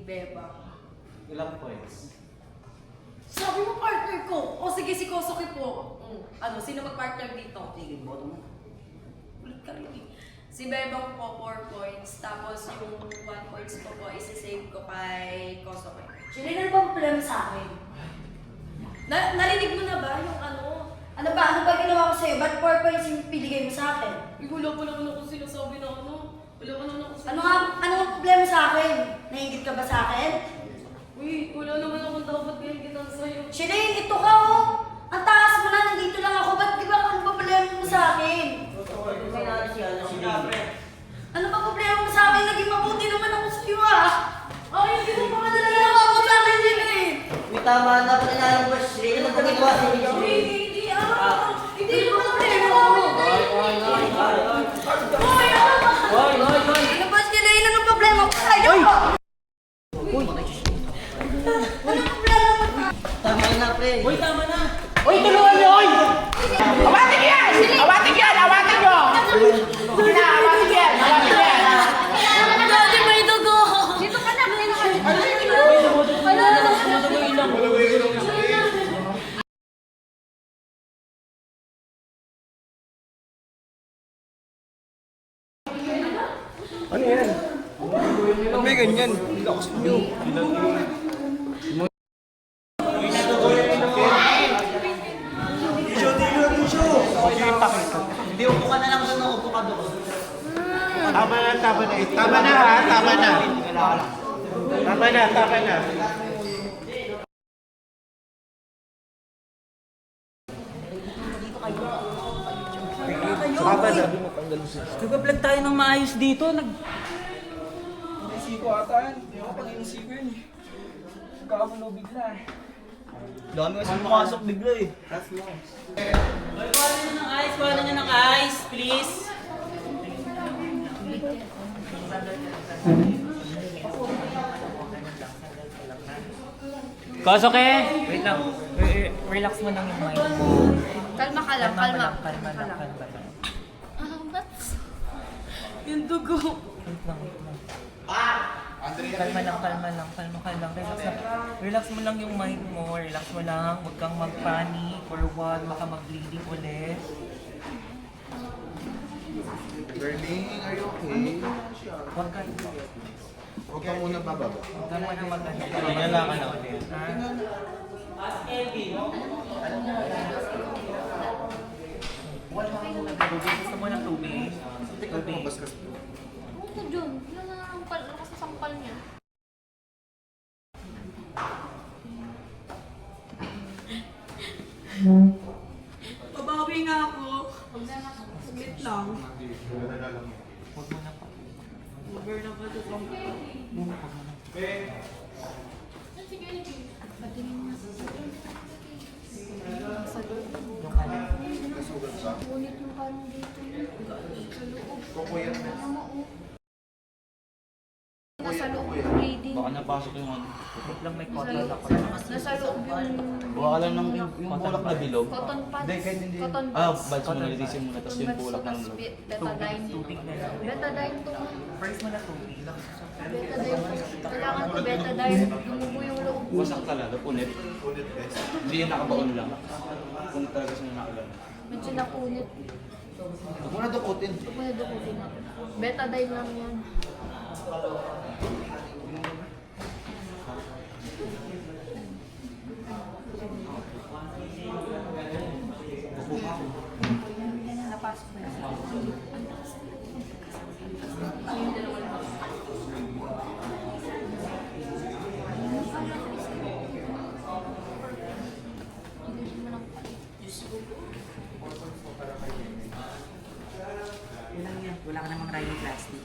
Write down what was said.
Beba. Ilang points? Sabi mo partner ko! O sige, si Kosuke po. Ano, sino mag-partner dito? Sige, boto mo. Ulit ka rin eh. Si Bebang po 4 points, tapos yung 1 points ko po isi-save ko kay Kosuke. Sino bang problema sa akin? Narinig mo na ba yung ano? Ano ba ginawa ko sa'yo? Ba't 4 points yung pinigay mo sa akin? Wala pa naman ako sinasabi na ano. Wala ka naman ako Ano ang problema sa akin? Nahingit ka ba sa akin? Uy, wala naman akong dapat ganyan kita sa'yo. Shireen, ito ka oh! Ang taas mo na, nandito lang ako. Ba't di ba ano ba problema mo sa akin? Ano ba problema mo sa akin? Naging mabuti naman ako sa'yo ah! Ay, hindi mo pa Ano ginawa mo sa akin, Shireen? May tama na pa na yung boss. Sige, ano pag ikaw sa inyo? Hindi mo problema mo. Ano ba, Shireen? Anong problema ko sa'yo? Anong problema mo? Tama na, pre. Uy, tama na! Uy, tulungan niyo, oy! Awatin niyo yan! Awatin niyo yan! Awatin niyo! Sige na, awatin niyo yan! Awatin niyo yan! Daddy, may dugo. Dito ka na. Ano yan? May ganyan. Lakas nyo. Hindi, upo ka na lang doon. Upo ka doon. Tama na, tama na. Tama na ha, tama na. Tama na, tama na. Tama na. Nagpa-vlog tayo ng maayos dito. Inisiko ata yan. Hindi ako pang inisiko yun eh. Nagkakapulo bigla eh. Dami kasi pumasok bigla eh. Kuha na nyo ng ice, please. Kosuke! Wait lang. Relax mo lang yung mind mo. Kalma ka lang, Kalma kalma. lang. Yung dugo. Wait lang. Kalma lang. Relax mo lang yung mind mo. Relax mo lang. Huwag kang mag-panic or huwag baka mag-bleeding ulit. Darling, are you okay? Huwag ka. Huwag ka muna bababa. Huwag ka muna mag-ano. Wala ka na ulit. Gusto mo ng tubig? Tingnan mo, baskas. Ano dyan? Yan na ang lakas na sampal niya. Babawi nga ako. Submit lang. Huwag mo na pa. Over na ba ito? Yung kalat. Nasugat ka? Ngunit yung parang dito. Sa loob. Kukuyan na. Nasa loob yung bleeding. Baka napasok yung ano. Wait lang, may cotton ako. Nasa loob yung... Buka ka lang ng yung bulak na bilog. Cotton pads. Hindi, kahit hindi. Cotton Ah, pads. buds mo nalitisin muna, tapos yung bulak ng bilog. Betadine. Tubig na lang. Betadine to. First mo na tubig. Betadine. Kailangan to betadine. Lumubo yung loob. Wasak talaga, punit. Hindi yan nakabaon lang. Punit talaga sa nakabaon. Medyo napunit. Huwag mo na dukutin. Huwag mo na dukutin na. Betadine lang yan. Napasok na. Wala ka namang rhinoplasty.